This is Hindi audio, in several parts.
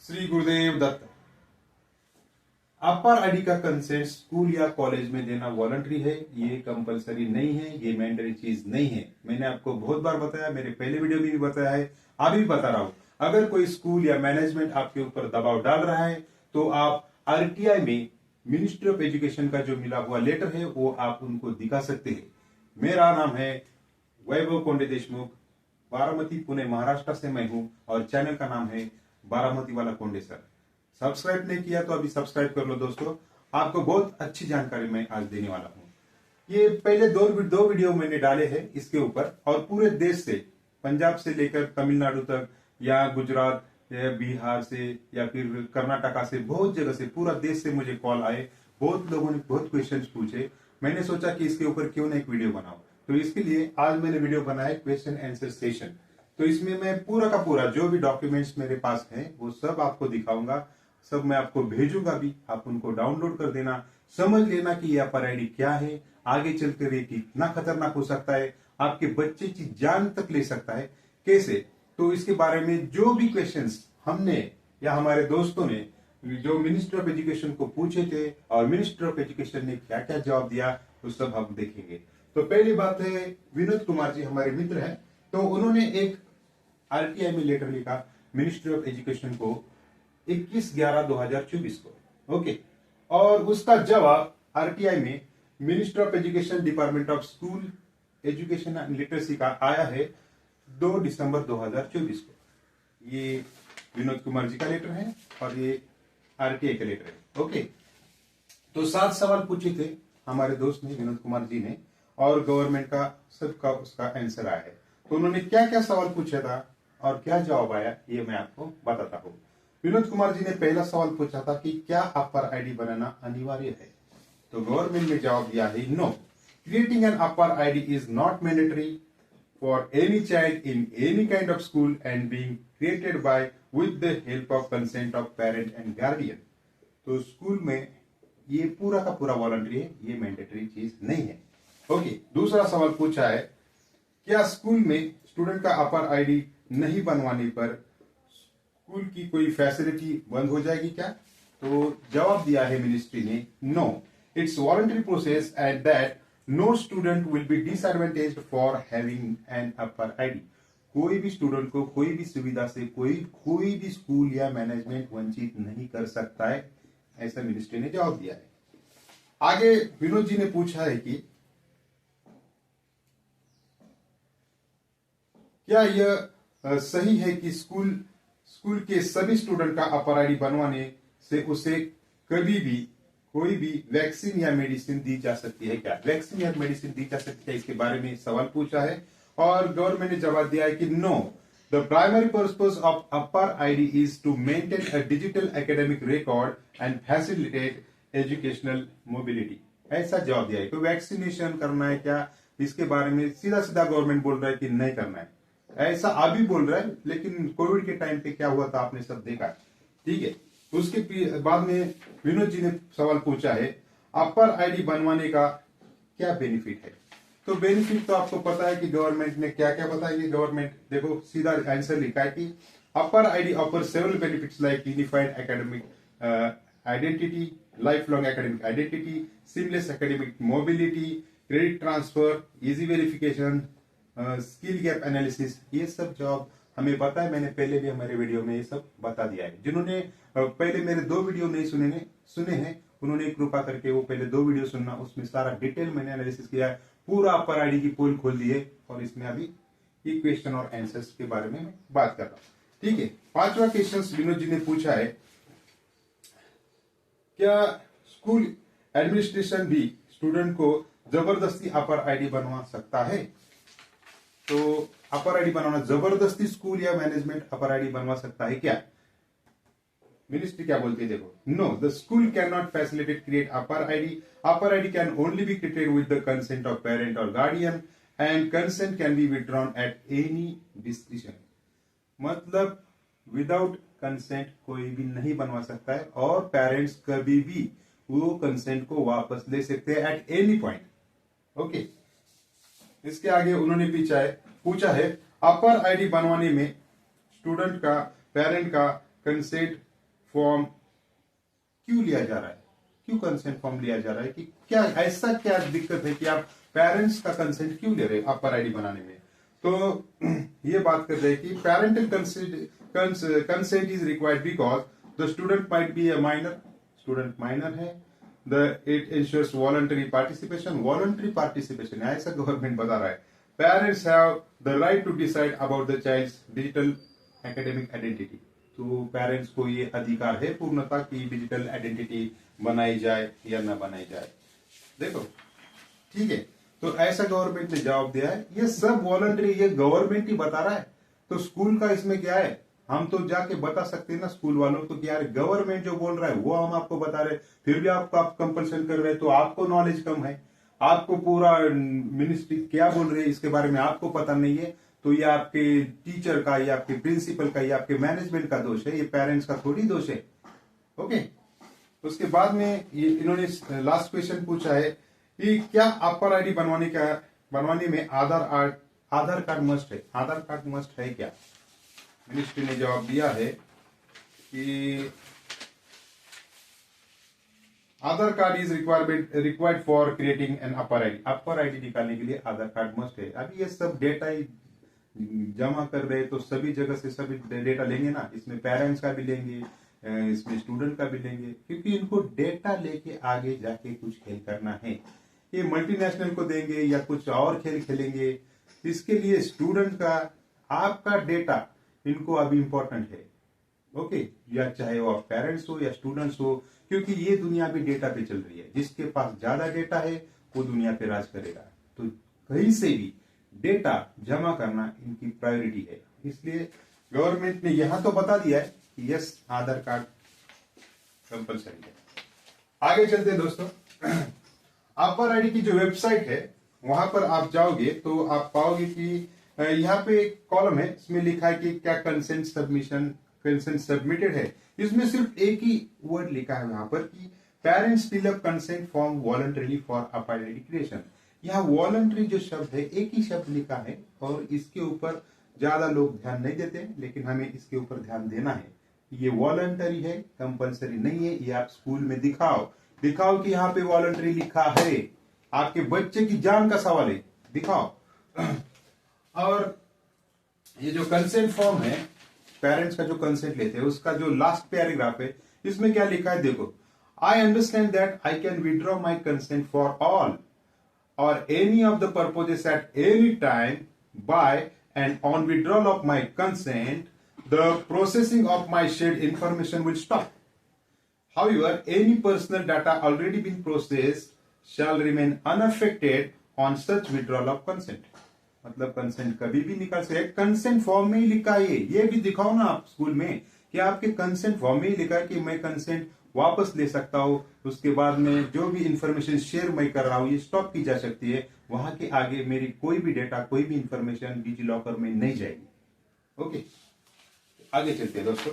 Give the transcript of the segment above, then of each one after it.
श्री गुरुदेव दत्त। अपर आईडी का कंसेंट स्कूल या कॉलेज में देना वॉलंटरी है, ये कंपलसरी नहीं है, ये मैंडेटरी चीज नहीं है। मैंने आपको बहुत बार बताया, मेरे पहले वीडियो में भी बताया है, अभी भी बता रहा हूं। अगर कोई स्कूल या मैनेजमेंट आपके ऊपर दबाव डाल रहा है तो आप आरटीआई में मिनिस्ट्री ऑफ एजुकेशन का जो मिला हुआ लेटर है वो आप उनको दिखा सकते हैं। मेरा नाम है वैभव कोंडे देशमुख, बारामती पुणे महाराष्ट्र से मैं हूं और चैनल का नाम है बारामती वाला कोंडे सर। सब्सक्राइब नहीं किया तो अभी सब्सक्राइब कर लो दोस्तों, आपको बहुत अच्छी जानकारी मैं आज देने वाला हूं। ये पहले दो वीडियो मैंने डाले हैं इसके ऊपर, और पूरे देश से, पंजाब से लेकर तमिलनाडु तक या गुजरात या बिहार से या फिर कर्नाटका से, बहुत जगह से, पूरा देश से मुझे कॉल आए। बहुत लोगों ने बहुत क्वेश्चंस पूछे। मैंने सोचा कि इसके ऊपर क्यों ना एक वीडियो बनाऊं, तो इसके लिए आज मैंने वीडियो बनाया क्वेश्चन आंसर सेशन। तो इसमें मैं पूरा का पूरा जो भी डॉक्यूमेंट्स मेरे पास हैं वो सब आपको दिखाऊंगा, सब मैं आपको भेजूंगा भी, आप उनको डाउनलोड कर देना, समझ लेना कि ये अपर आईडी क्या है, आगे चलकर ये कितना खतरनाक हो सकता है, आपके बच्चे की जान तक ले सकता है कैसे। तो इसके बारे में जो भी क्वेश्चंस हमने या हमारे दोस्तों ने जो मिनिस्टर ऑफ एजुकेशन को पूछे थे और मिनिस्टर ऑफ एजुकेशन ने क्या क्या जवाब दिया, वो सब हम देखेंगे। तो पहली बात है, विनोद कुमार जी हमारे मित्र हैं, तो उन्होंने एक आरटीआई में लेटर लिखा मिनिस्ट्री ऑफ एजुकेशन को 21/11/2024 को, ओके। और उसका जवाब आरटीआई में minister of education department of school education and literacy का आया है 2 दिसंबर 2024 को। ये विनोद कुमार जी का लेटर है और ये आरटीआई का लेटर है, ओके। तो 7 सवाल पूछे थे हमारे दोस्त ने, विनोद कुमार जी ने, और गवर्नमेंट का सबका उसका आंसर आया है। तो उन्होंने क्या क्या सवाल पूछा था और क्या जवाब आया, ये मैं आपको बताता हूँ। विनोद कुमार जी ने पहला सवाल पूछा था कि क्या अपर आईडी बनाना अनिवार्य है, तो गवर्नमेंट ने जवाब दिया है no, creating an APAAR ID is not mandatory for any child in any kind of school and being created by with the help of consent of parent and guardian. तो स्कूल में ये पूरा का पूरा वॉलंटरी है, ये मैंडेटरी चीज नहीं है, ओके। दूसरा सवाल पूछा है, क्या स्कूल में स्टूडेंट का अपर आईडी नहीं बनवाने पर स्कूल की कोई फैसिलिटी बंद हो जाएगी क्या? तो जवाब दिया है मिनिस्ट्री ने no, it's voluntary process and that no student will be disadvantaged for having an APAAR ID. कोई भी स्टूडेंट को कोई भी सुविधा से कोई भी स्कूल या मैनेजमेंट वंचित नहीं कर सकता है, ऐसा मिनिस्ट्री ने जवाब दिया है। आगे विनोद जी ने पूछा है कि क्या यह सही है कि स्कूल के सभी स्टूडेंट का अपर आईडी बनवाने से उसे कभी भी कोई भी वैक्सीन या मेडिसिन दी जा सकती है क्या? वैक्सीन या मेडिसिन दी जा सकती है, इसके बारे में सवाल पूछा है और गवर्नमेंट ने जवाब दिया है कि no, the primary purpose of APAAR ID is to maintain a digital academic record and facilitate educational mobility. ऐसा जवाब दिया है। तो वैक्सीनेशन करना है क्या, इसके बारे में सीधा सीधा गवर्नमेंट बोल रहा है कि नहीं करना है, ऐसा अभी बोल रहा है, लेकिन कोविड के टाइम पे क्या हुआ था आपने सब देखा, ठीक है। उसके बाद में विनोद जी ने सवाल पूछा है, अपर आईडी बनवाने का क्या बेनिफिट है? तो बेनिफिट तो आपको पता है कि गवर्नमेंट ने क्या क्या बताया। गवर्नमेंट देखो सीधा आंसर लिखा है कि APAAR ID offer several benefits like unified academic identity, life long academic identity, seamless academic mobility, credit transfer, easy verification, skill gap analysis. ये सब जॉब हमें पता है, मैंने पहले भी हमारे वीडियो में ये सब बता दिया है। जिन्होंने पहले मेरे 2 वीडियो नहीं सुने हैं, उन्होंने कृपा करके वो पहले 2 वीडियो सुनना, उसमें सारा डिटेल मैंने एनालिसिस किया है, पूरा अपर आईडी की पोल खोल दी है और इसमें अभी ये क्वेश्चन और आंसर्स के बारे में बात कर रहा हूं, ठीक है। 5वां क्वेश्चन विनोद जी ने पूछा है, क्या स्कूल एडमिनिस्ट्रेशन भी स्टूडेंट को जबरदस्ती अपर आईडी बनवा सकता है? तो अपर आईडी बनाना जबरदस्ती स्कूल या मैनेजमेंट अपर आईडी बनवा सकता है क्या? मिनिस्ट्री क्या बोलती है देखो, no, the school can not facilitate create APAAR ID, APAAR ID can only be created with the consent of parent और guardian and consent can be withdrawn at any discretion. मतलब विदाउट कंसेंट कोई भी नहीं बनवा सकता है और पेरेंट्स कभी भी वो कंसेंट को वापस ले सकते हैं एट एनी पॉइंट, ओके। इसके आगे उन्होंने पूछा है अपर आईडी बनवाने में स्टूडेंट का पेरेंट का कंसेंट फॉर्म क्यों लिया जा रहा है, क्यों कंसेंट फॉर्म लिया जा रहा है, कि क्या ऐसा क्या दिक्कत है कि आप पेरेंट्स का कंसेंट क्यों ले रहे हैं अपर आईडी बनाने में। तो ये बात कर रहे हैं कि parental consent is required because the student might be a minor, student minor है, इट इंश्योर्स वॉलंटरी पार्टिसिपेशन, ऐसा गवर्नमेंट बता रहा है। Parents have the right to decide about the child's digital academic identity. तो पेरेंट्स को ये अधिकार है पूर्णता की डिजिटल आइडेंटिटी बनाई जाए या ना बनाई जाए। देखो ठीक है, तो ऐसा गवर्नमेंट ने जवाब दिया है। ये सब वॉलंटरी ये गवर्नमेंट ही बता रहा है, तो स्कूल का इसमें क्या है, हम तो जाके बता सकते हैं ना स्कूल वालों को कि यार गवर्नमेंट जो बोल रहा है वो हम आपको बता रहे, फिर भी आप कंपल्सन कर रहे हैं, तो आपको नॉलेज कम है, आपको पूरा मिनिस्ट्री क्या बोल रही है इसके बारे में आपको पता नहीं है, तो ये आपके टीचर का, ये आपके प्रिंसिपल का, ये आपके मैनेजमेंट का दोष है, ये पेरेंट्स का थोड़ी दोष है। ओके, उसके बाद में ये इन्होंने लास्ट क्वेश्चन पूछा है कि क्या अपर आईडी बनवाने में आधार कार्ड मस्ट है, आधार कार्ड मस्ट है क्या। मिनिस्ट्री ने जवाब दिया है कि Aadhaar card is required for creating an APAAR ID, APAAR ID निकालने के लिए आधार कार्ड मस्ट है। अभी ये सब डेटा ही जमा कर रहे, तो सभी जगह से सभी डेटा लेंगे ना, इसमें पेरेंट्स का भी लेंगे, इसमें स्टूडेंट का भी लेंगे, क्योंकि इनको डेटा लेके आगे जाके कुछ खेल करना है। ये मल्टीनेशनल को देंगे या कुछ और खेल खेलेंगे, इसके लिए स्टूडेंट का आपका डेटा इनको अभी इंपॉर्टेंट है। ओके, या चाहे वो आप पेरेंट्स हो या स्टूडेंट्स हो, क्योंकि ये दुनिया भी डेटा पे चल रही है, जिसके पास ज्यादा डेटा है वो दुनिया पे राज करेगा। तो कहीं से भी डेटा जमा करना इनकी प्रायोरिटी है, इसलिए गवर्नमेंट ने यहां तो बता दिया है कि यस आधार कार्ड कंपल्सरी है। आगे चलते हैं दोस्तों, अपर आईडी की जो वेबसाइट है वहां पर आप जाओगे तो आप पाओगे कि यहाँ पे एक कॉलम है, इसमें लिखा है कि क्या कंसेंट सबमिटेड है। इसमें सिर्फ एक ही वर्ड लिखा है यहाँ पर कि parents fill up consent form voluntarily for APAAR ID creation. यहाँ वॉलंटरी जो शब्द है एक ही शब्द लिखा है, और इसके ऊपर ज्यादा लोग ध्यान नहीं देते, लेकिन हमें इसके ऊपर ध्यान देना है। ये वॉलंटरी है, कंपल्सरी नहीं है। ये आप स्कूल में दिखाओ कि यहाँ पे वॉलंटरी लिखा है, आपके बच्चे की जान का सवाल है, दिखाओ। और ये जो कंसेंट फॉर्म है, पेरेंट्स का जो कंसेंट लेते हैं, उसका जो लास्ट पैराग्राफ है, इसमें क्या लिखा है देखो, I understand that I can withdraw my consent for all or any of the purposes at any time by and on withdrawal of my consent, the processing of my shared information will stop. However, any personal data already been processed shall remain unaffected on such withdrawal of consent. मतलब कंसेंट कभी भी निकाल सकते, कंसेंट फॉर्म में ही लिखा है। ये भी दिखाओ ना आप स्कूल में कि आपके कंसेंट फॉर्म में ही लिखा है कि मैं कंसेंट वापस ले सकता हूँ, उसके बाद में जो भी इंफॉर्मेशन शेयर मैं कर रहा हूँ ये स्टॉप की जा सकती है, वहां के आगे मेरी कोई भी डेटा, कोई भी इंफॉर्मेशन डिजी लॉकर में नहीं जाएगी। ओके, आगे चलते हैं दोस्तों।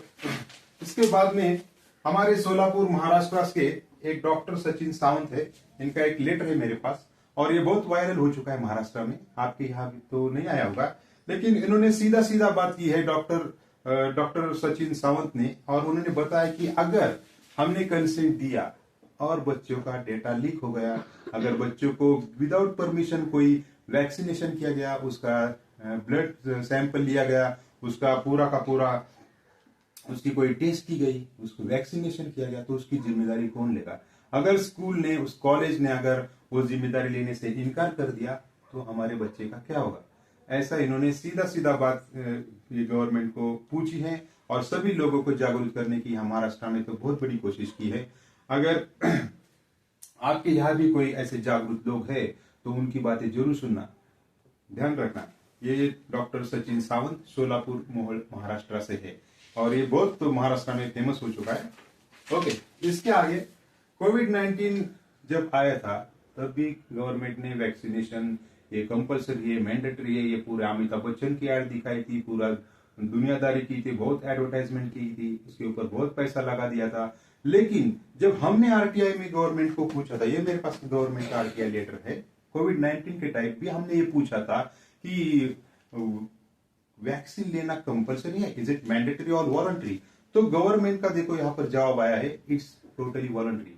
इसके बाद में हमारे सोलापुर महाराष्ट्र के एक डॉक्टर सचिन सावंत है, इनका एक लेटर है मेरे पास, और ये बहुत वायरल हो चुका है महाराष्ट्र में, आपके यहाँ भी तो नहीं आया होगा, लेकिन इन्होंने सीधा सीधा बात की है डॉक्टर सचिन सावंत ने, और उन्होंने बताया कि अगर हमने कंसेंट दिया और बच्चों का डेटा लीक हो गया, अगर बच्चों को विदाउट परमिशन कोई वैक्सीनेशन किया गया, उसका ब्लड सैंपल लिया गया, उसका पूरा का पूरा उसकी कोई टेस्ट की गई, उसको वैक्सीनेशन किया गया, तो उसकी जिम्मेदारी कौन लेगा। अगर स्कूल ने, उस कॉलेज ने अगर वो जिम्मेदारी लेने से इनकार कर दिया तो हमारे बच्चे का क्या होगा। ऐसा इन्होंने सीधा सीधा बात ये गवर्नमेंट को पूछी है, और सभी लोगों को जागरूक करने की महाराष्ट्र में तो बहुत बड़ी कोशिश की है। अगर आपके यहाँ भी कोई ऐसे जागरूक लोग हैं तो उनकी बातें जरूर सुनना, ध्यान रखना। ये डॉक्टर सचिन सावंत सोलापुर महाराष्ट्र से है, और ये बहुत तो महाराष्ट्र में फेमस हो चुका है। ओके, इसके आगे कोविड-19 जब आया था तब भी गवर्नमेंट ने वैक्सीनेशन ये कंपल्सरी है, मैंडेटरी है, ये पूरे अमिताभ बच्चन की एड दिखाई थी, पूरा दुनियादारी की थी, बहुत एडवर्टाइजमेंट की थी, इसके ऊपर बहुत पैसा लगा दिया था। लेकिन जब हमने आरटीआई में गवर्नमेंट को पूछा था, ये मेरे पास गवर्नमेंट का आरटीआई लेटर है, कोविड-19 के टाइम भी हमने ये पूछा था कि वैक्सीन लेना कंपल्सरी है, इज इट मैंडेटरी और वॉलंटरी। तो गवर्नमेंट का देखो यहाँ पर जवाब आया है, it's totally voluntary,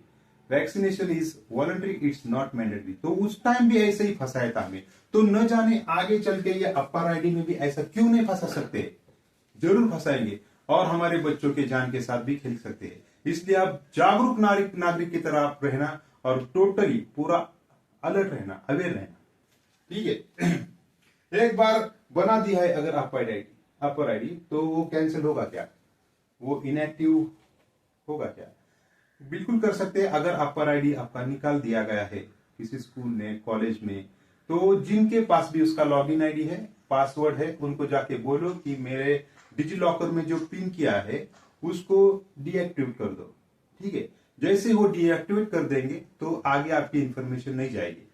vaccination is voluntary, it's not mandatory. तो उस टाइम भी ऐसे ही फंसाया था हमें, तो न जाने आगे चल के ये अपर आईडी में भी ऐसा क्यों नहीं फंसा सकते, जरूर फंसाएंगे और हमारे बच्चों के जान के साथ भी खेल सकते हैं। इसलिए आप जागरूक नागरिक की तरह आप रहना और टोटली पूरा अलर्ट रहना, अवेयर रहना, ठीक है। एक बार बना दिया है अगर अपर आईडी तो वो कैंसिल होगा क्या, वो इनएक्टिव होगा क्या? बिल्कुल कर सकते हैं। अगर अपर आईडी आपका निकाल दिया गया है किसी स्कूल में, कॉलेज में, तो जिनके पास भी उसका लॉगिन आईडी है, पासवर्ड है, उनको जाके बोलो कि मेरे डिजी लॉकर में जो पिन किया है उसको डीएक्टिवेट कर दो, ठीक है। जैसे वो डीएक्टिवेट कर देंगे तो आगे आपकी इंफॉर्मेशन नहीं जाएगी।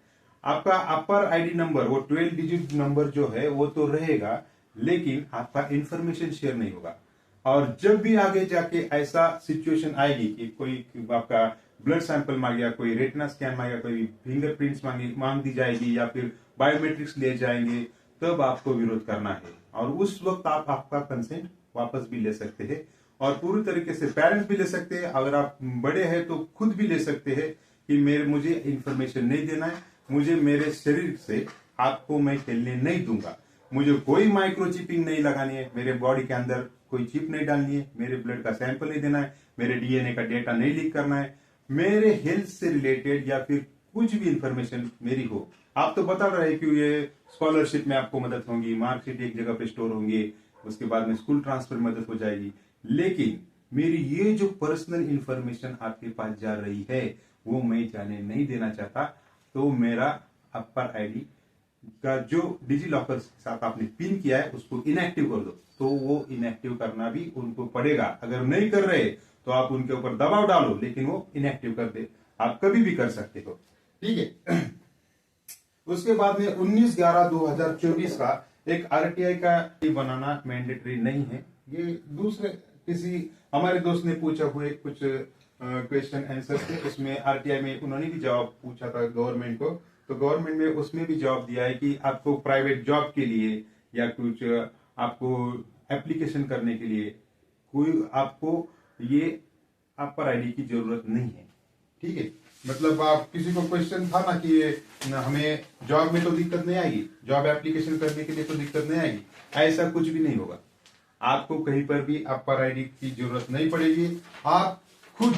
आपका अपर आईडी नंबर, वो 12 डिजिट नंबर जो है वो तो रहेगा, लेकिन आपका इंफॉर्मेशन शेयर नहीं होगा। और जब भी आगे जाके ऐसा सिचुएशन आएगी कि कोई आपका ब्लड सैंपल मांगेगा, कोई रेटिना स्कैन मांगेगा, कोई फिंगरप्रिंट्स मांग दी जाएगी या फिर बायोमेट्रिक्स ले जाएंगे, तब आपको विरोध करना है। और उस वक्त आप आपका कंसेंट वापस भी ले सकते हैं और पूरी तरीके से पेरेंट्स भी ले सकते हैं। अगर आप बड़े हैं तो खुद भी ले सकते हैं कि मुझे इंफॉर्मेशन नहीं देना है, मुझे मेरे शरीर से आपको मैं खेलने नहीं दूंगा, मुझे कोई माइक्रोचिपिंग नहीं लगानी है, मेरे बॉडी के अंदर कोई चिप नहीं डालनी है, मेरे ब्लड का सैंपल नहीं देना है, मेरे डीएनए का डेटा नहीं लीक करना है, मेरे हेल्थ से रिलेटेड या फिर कुछ भी इंफॉर्मेशन मेरी हो। आप तो बता रहे हैं कि ये स्कॉलरशिप में आपको मदद होगी, मार्कशीट एक जगह पे स्टोर होंगे, उसके बाद में स्कूल ट्रांसफर मदद हो जाएगी, लेकिन मेरी ये जो पर्सनल इंफॉर्मेशन आपके पास जा रही है वो मैं जाने नहीं देना चाहता। तो मेरा अपर आईडी का जो डिजी लॉकर के साथ आपने पिन किया है उसको इनएक्टिव कर दो। तो वो इनएक्टिव करना भी उनको पड़ेगा। अगर नहीं कर रहे तो आप उनके ऊपर दबाव डालो, लेकिन वो इनएक्टिव कर दे। आप कभी भी कर सकते हो, ठीक है। उसके बाद में 19/11/2024 का एक आरटीआई का बनाना मैंडेटरी नहीं है। ये दूसरे किसी हमारे दोस्त ने पूछा हुए कुछ क्वेश्चन आंसर थे, उसमें आरटीआई में उन्होंने भी जवाब पूछा था गवर्नमेंट को, तो गवर्नमेंट में उसमें भी जवाब दिया है कि आपको प्राइवेट जॉब के लिए या कुछ आपको एप्लीकेशन करने के लिए कोई आपको ये अपर आईडी की जरूरत नहीं है, ठीक है। मतलब आप किसी को क्वेश्चन था ना कि ये हमें जॉब में तो दिक्कत नहीं आएगी, जॉब एप्लीकेशन करने के लिए तो दिक्कत नहीं आएगी, ऐसा कुछ भी नहीं होगा। आपको कहीं पर भी अपर आईडी की जरूरत नहीं पड़ेगी। आप खुद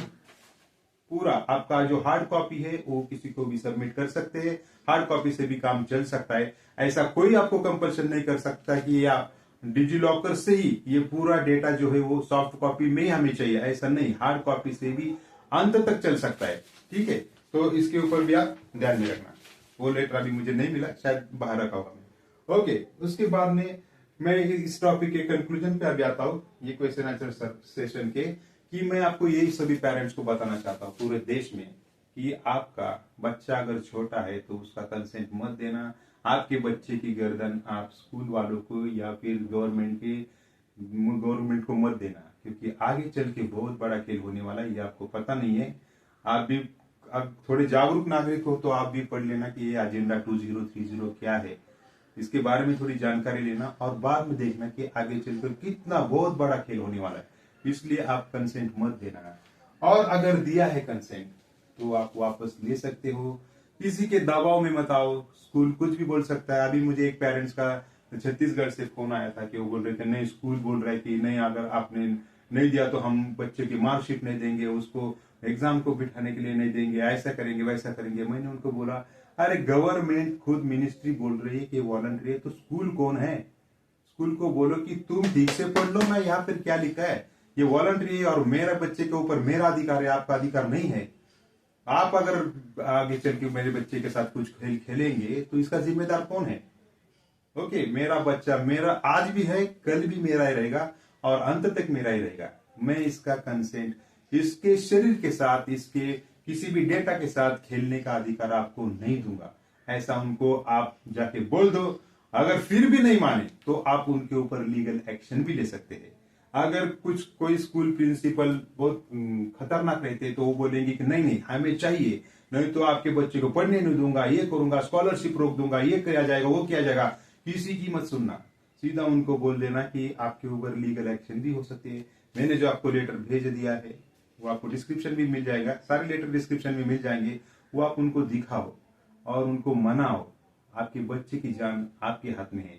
पूरा आपका जो हार्ड कॉपी है वो किसी को भी सबमिट कर सकते हैं, हार्ड कॉपी से भी काम चल सकता है। ऐसा कोई आपको कंपल्शन नहीं कर सकता कि ये आप डिजी लॉकर से ही ये पूरा डेटा जो है वो सॉफ्ट कॉपी में ही हमें चाहिए, ऐसा नहीं, हार्ड कॉपी से भी अंत तक चल सकता है, ठीक है। तो इसके ऊपर भी आप ध्यान में रखना। वो लेटर अभी मुझे नहीं मिला, शायद बाहर रखा हुआ। ओके, उसके बाद में मैं इस टॉपिक के कंक्लूजन पे अभी आता हूँ, ये क्वेश्चन आंसर सेशन के, कि मैं आपको यही सभी पेरेंट्स को बताना चाहता हूँ पूरे देश में कि आपका बच्चा अगर छोटा है तो उसका कंसेंट मत देना। आपके बच्चे की गर्दन आप स्कूल वालों को या फिर गवर्नमेंट को मत देना, क्योंकि आगे चल के बहुत बड़ा खेल होने वाला है, ये आपको पता नहीं है। आप भी अब थोड़े जागरूक नागरिक हो तो आप भी पढ़ लेना कि ये एजेंडा 2030 क्या है, इसके बारे में थोड़ी जानकारी लेना और बाद में देखना कि आगे चलकर कितना बहुत बड़ा खेल होने वाला है। इसलिए आप कंसेंट मत देना, और अगर दिया है कंसेंट तो आप वापस ले सकते हो। किसी के दबाव में मत आओ, स्कूल कुछ भी बोल सकता है। अभी मुझे एक पेरेंट्स का छत्तीसगढ़ से फोन आया था कि वो बोल रहे थे नहीं, स्कूल बोल रहा है कि नहीं, अगर आपने नहीं दिया तो हम बच्चे की मार्कशीट नहीं देंगे, उसको एग्जाम को बिठाने के लिए नहीं देंगे, ऐसा करेंगे वैसा करेंगे। मैंने उनको बोला, अरे गवर्नमेंट खुद मिनिस्ट्री बोल रही है कि वॉलंटरी है, तो स्कूल कौन है? स्कूल को बोलो कि तुम ठीक से पढ़ लो, मैं यहाँ पर क्या लिखा है, ये वॉलंटरी है और मेरा बच्चे के ऊपर मेरा अधिकार है, आपका अधिकार नहीं है। आप अगर आगे चल के मेरे बच्चे के साथ कुछ खेल खेलेंगे तो इसका जिम्मेदार कौन है? ओके, मेरा बच्चा मेरा आज भी है, कल भी मेरा ही रहेगा और अंत तक मेरा ही रहेगा। मैं इसका कंसेंट इसके शरीर के साथ, इसके किसी भी डेटा के साथ खेलने का अधिकार आपको नहीं दूंगा। ऐसा उनको आप जाके बोल दो। अगर फिर भी नहीं माने तो आप उनके ऊपर लीगल एक्शन भी ले सकते हैं। अगर कोई स्कूल प्रिंसिपल बहुत खतरनाक रहते तो वो बोलेंगे कि नहीं नहीं हमें चाहिए, नहीं तो आपके बच्चे को पढ़ने नहीं दूंगा, ये करूंगा, स्कॉलरशिप रोक दूंगा, ये किया जाएगा, वो किया जाएगा। किसी की मत सुनना, सीधा उनको बोल देना कि आपके ऊपर लीगल एक्शन भी हो सकते हैं। मैंने जो आपको लेटर भेज दिया है वो आपको डिस्क्रिप्शन भी मिल जाएगा, सारे लेटर डिस्क्रिप्शन में मिल जाएंगे। वो आप उनको दिखाओ और उनको मनाओ। आपके बच्चे की जान आपके हाथ में है।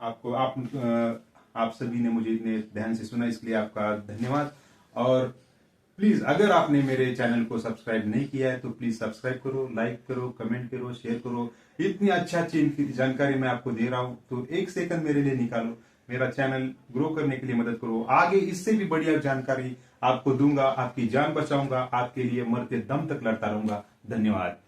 आप सभी ने मुझे इतने ध्यान से सुना, इसलिए आपका धन्यवाद। और प्लीज अगर आपने मेरे चैनल को सब्सक्राइब नहीं किया है तो प्लीज सब्सक्राइब करो, लाइक करो, कमेंट करो, शेयर करो। इतनी अच्छी जानकारी मैं आपको दे रहा हूं तो 1 सेकंड मेरे लिए निकालो, मेरा चैनल ग्रो करने के लिए मदद करो। आगे इससे भी बढ़िया जानकारी आपको दूंगा, आपकी जान बचाऊंगा, आपके लिए मरते दम तक लड़ता रहूंगा। धन्यवाद।